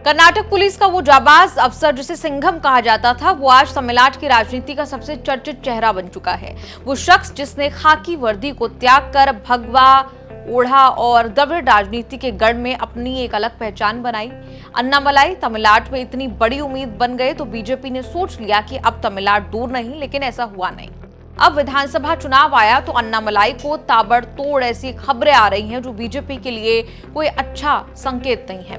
Karnataka police का वो जाबाज अफसर जिसे सिंघम कहा जाता था, वो आज तमिलनाडु की राजनीति का सबसे चर्चित चेहरा बन चुका है। वो शख्स जिसने खाकी वर्दी को त्याग कर भगवा ओढ़ा और द्रविड़ राजनीति के गढ़ में अपनी एक अलग पहचान बनाई। अन्नामलाई तमिलनाडु में इतनी बड़ी उम्मीद बन गए तो बीजेपी ने सोच लिया कि अब तमिलनाडु दूर नहीं, लेकिन ऐसा हुआ नहीं। अब विधानसभा चुनाव आया तो अन्नामलाई को ताबड़तोड़ ऐसी खबरें आ रही हैं जो बीजेपी के लिए कोई अच्छा संकेत नहीं है।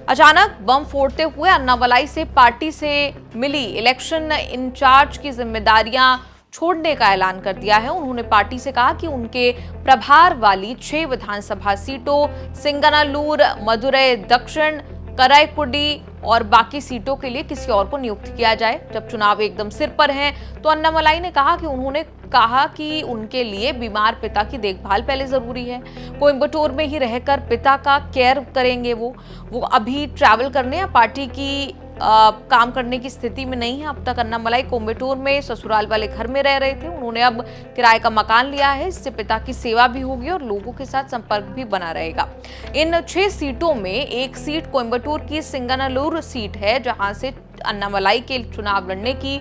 अचानक बम फोड़ते हुए अन्नामलाई से पार्टी से मिली इलेक्शन इंचार्ज की जिम्मेदारियां छोड़ने का ऐलान कर दिया है। उन्होंने पार्टी से कहा कि उनके प्रभार वाली 6 विधानसभा सीटों सिंगनालूर, मदुरै दक्षिण, कराईकुडी और बाकी सीटों के लिए किसी और को नियुक्त किया जाए। जब चुनाव एकदम सिर पर हैं, तो अन्नामलाई ने कहा कि उन्होंने कहा कि उनके लिए बीमार पिता की देखभाल पहले जरूरी है। कोयम्बटूर में ही रहकर पिता का केयर करेंगे। वो अभी ट्रैवल करने या पार्टी की काम करने की स्थिति में नहीं है। अब तक अन्नामलाई कोयम्बटूर में ससुराल वाले घर में रह रहे थे। उन्होंने अब किराए का मकान लिया है। इससे पिता की सेवा भी होगी और लोगों के साथ संपर्क भी बना रहेगा। इन 6 सीटों में एक सीट कोयम्बटूर की सिंगनालूर सीट है, जहां से अन्नामलाई के चुनाव लड़ने की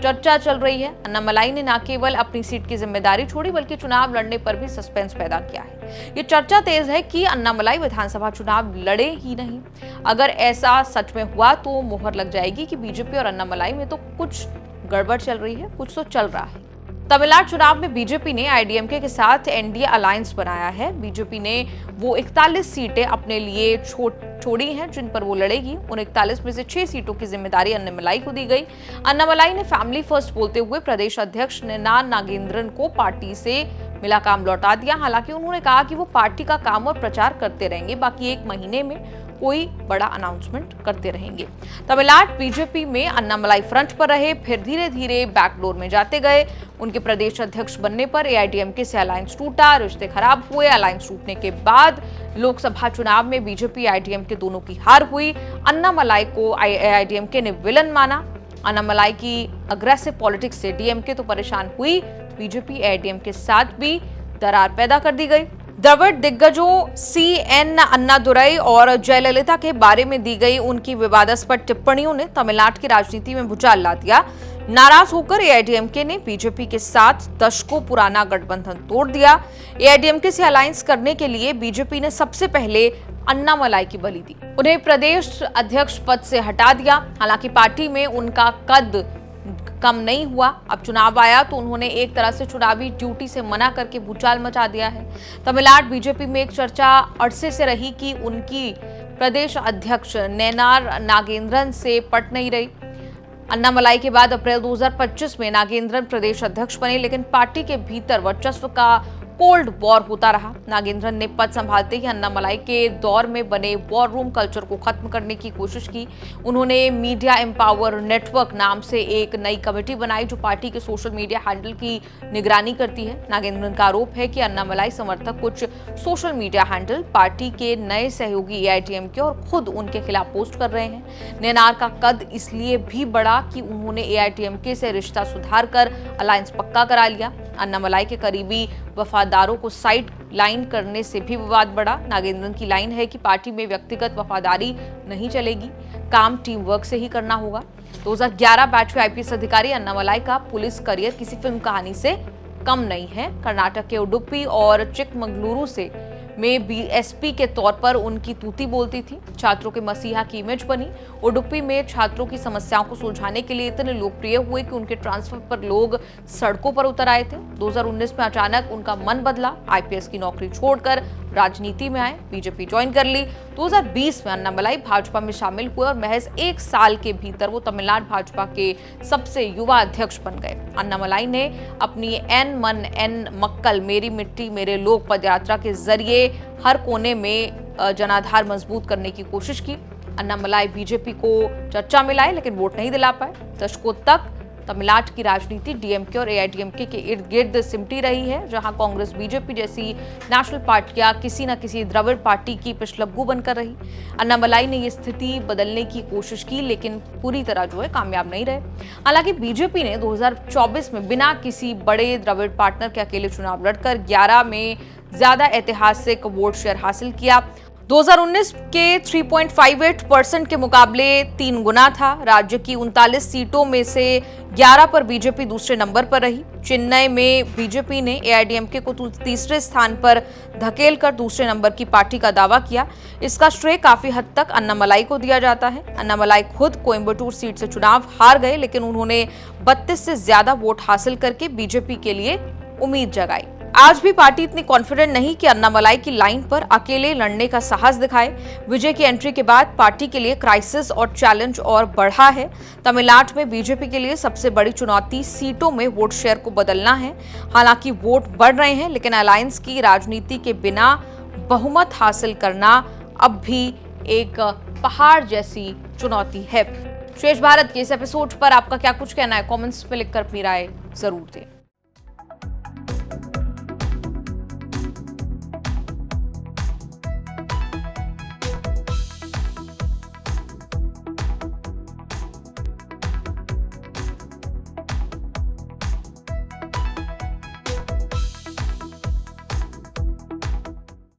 चर्चा चल रही है। अन्नामलाई ने न केवल अपनी सीट की जिम्मेदारी छोड़ी, बल्कि चुनाव लड़ने पर भी सस्पेंस पैदा किया है। ये चर्चा तेज है कि अन्नामलाई विधानसभा चुनाव लड़े ही नहीं। अगर ऐसा सच में हुआ तो मोहर लग जाएगी कि बीजेपी और अन्नामलाई में तो कुछ गड़बड़ चल रही है, कुछ तो चल रहा है। तमिलनाडु चुनाव में बीजेपी ने आईडीएमके के साथ एनडीए अलायंस बनाया है। बीजेपी ने वो 41 सीटें अपने लिए छोड़ी हैं जिन पर वो लड़ेगी। उन 41 में से 6 सीटों की जिम्मेदारी अन्नामलाई को दी गई। अन्नामलाई ने फैमिली फर्स्ट बोलते हुए प्रदेश अध्यक्ष नैना नागेंद्रन को पार्टी से मिला काम लौटा दिया। हालांकि उन्होंने कहा कि वो पार्टी का काम और प्रचार करते रहेंगे, बाकी 1 महीने में कोई बड़ा अनाउंसमेंट करते रहेंगे। तमिलनाडु बीजेपी में अन्नामलाई फ्रंट पर रहे, फिर धीरे धीरे बैकडोर में जाते गए। उनके प्रदेश अध्यक्ष बनने पर एआईडीएमके से अलायंस टूटा, रिश्ते खराब हुए। अलायंस टूटने के बाद लोकसभा चुनाव में बीजेपी आईडीएमके दोनों की हार हुई। अन्नामलाई को एआईडीएमके ने विलन माना। अन्नामलाई की अग्रेसिव पॉलिटिक्स से डीएमके तो परेशान हुई, बीजेपी एआईडीएमके के साथ भी दरार पैदा कर दी गई। द्रविड़ दिग्गजों सीएन अन्नादुरई और जयललिता के बारे में दी गई उनकी विवादास्पद टिप्पणियों ने तमिलनाडु की राजनीति में भूचाल ला दिया। नाराज होकर एआईडीएमके ने बीजेपी के साथ दशकों पुराना गठबंधन तोड़ दिया। एआईडीएमके से अलायंस करने के लिए बीजेपी ने सबसे पहले अन्नामलाई की बलि दी। उन्हें प्रदेश अध्यक्ष पद से हटा दिया। हालांकि पार्टी में उनका कद कम नहीं हुआ। अब चुनाव आया तो उन्होंने एक तरह से चुनावी ड्यूटी से मना करके भूचाल मचा दिया है। तमिलनाडु बीजेपी में एक चर्चा अरसे से रही कि उनकी प्रदेश अध्यक्ष नैनार नागेंद्रन से पट नहीं रही। अन्नामलाई के बाद अप्रैल 2025 में नागेंद्रन प्रदेश अध्यक्ष बने, लेकिन पार्टी के भीतर वर्चस्व का कोल्ड वॉर होता रहा। नागेंद्रन ने पद संभालते ही अन्नामलाई के दौर में बने वॉर रूम कल्चर को खत्म करने की कोशिश की। उन्होंने मीडिया एम्पावर नेटवर्क नाम से एक नई कमेटी बनाई जो पार्टी के सोशल मीडिया हैंडल की निगरानी करती है। नागेंद्रन का आरोप है कि अन्नामलाई समर्थक कुछ सोशल मीडिया हैंडल पार्टी के नए सहयोगी एआईडीएमके और खुद उनके खिलाफ पोस्ट कर रहे हैं। नैनार का कद इसलिए भी बढ़ा कि उन्होंने एआईडीएमके से रिश्ता सुधार कर अलायंस पक्का करा लिया। अन्नामलाई के करीबी वफादारों को साइड लाइन करने से भी विवाद बढ़ा। नागेंद्रन की लाइन है कि पार्टी में व्यक्तिगत वफादारी नहीं चलेगी, काम टीम वर्क से ही करना होगा। 2011 बैच के आईपीएस अधिकारी अन्नामलाई का पुलिस करियर किसी फिल्म कहानी से कम नहीं है। कर्नाटक के उडुपी और चिकमंगलुरु से में बीएसपी के तौर पर उनकी तूती बोलती थी। छात्रों के मसीहा की इमेज बनी। उडुपी में छात्रों की समस्याओं को सुलझाने के लिए इतने लोकप्रिय हुए कि उनके ट्रांसफर पर लोग सड़कों पर उतर आए थे। 2019 में अचानक उनका मन बदला, आईपीएस की नौकरी छोड़कर राजनीति में आए, बीजेपी ज्वाइन कर ली। 2020 में अन्नामलाई भाजपा में शामिल हुए और महज 1 साल के भीतर वो तमिलनाडु भाजपा के सबसे युवा अध्यक्ष बन गए। अन्नामलाई ने अपनी एन मन एन मक्कल मेरी मिट्टी मेरे लोग पदयात्रा के जरिए हर कोने में जनाधार मजबूत करने की कोशिश की। अन्नामलाई बीजेपी को चर्चा में लाए, लेकिन वोट नहीं दिला पाए। दशकों तक तमिलनाडु की राजनीति डीएमके और एआईडीएमके के इर्द गिर्द सिमटी रही है, जहां कांग्रेस बीजेपी जैसी नेशनल पार्टियां किसी न किसी द्रविड़ पार्टी की पिछलग्गू बनकर रही। अन्नामलाई ने ये स्थिति बदलने की कोशिश की, लेकिन पूरी तरह कामयाब नहीं रहे। हालांकि बीजेपी ने 2024 में बिना किसी बड़े द्रविड़ पार्टनर के अकेले चुनाव लड़कर 11 में ज्यादा ऐतिहासिक वोट शेयर हासिल किया। 2019 के 3.58% के मुकाबले 3 गुना था। राज्य की 39 सीटों में से 11 पर बीजेपी दूसरे नंबर पर रही। चेन्नई में बीजेपी ने एआईएडीएमके को तीसरे स्थान पर धकेलकर दूसरे नंबर की पार्टी का दावा किया। इसका श्रेय काफी हद तक अन्नामलाई को दिया जाता है। अन्नामलाई खुद कोयंबटूर सीट से चुनाव हार गए, लेकिन उन्होंने 32 से ज्यादा वोट हासिल करके बीजेपी के लिए उम्मीद जगाई। आज भी पार्टी इतनी कॉन्फिडेंट नहीं कि अन्नामलाई की लाइन पर अकेले लड़ने का साहस दिखाए। विजय की एंट्री के बाद पार्टी के लिए क्राइसिस और चैलेंज और बढ़ा है। तमिलनाडु में बीजेपी के लिए सबसे बड़ी चुनौती सीटों में वोट शेयर को बदलना है। हालांकि वोट बढ़ रहे हैं, लेकिन अलायंस की राजनीति के बिना बहुमत हासिल करना अब भी एक पहाड़ जैसी चुनौती है। शेष भारत के इस एपिसोड पर आपका क्या कुछ कहना है? कमेंट्स में लिखकर अपनी राय जरूर दें।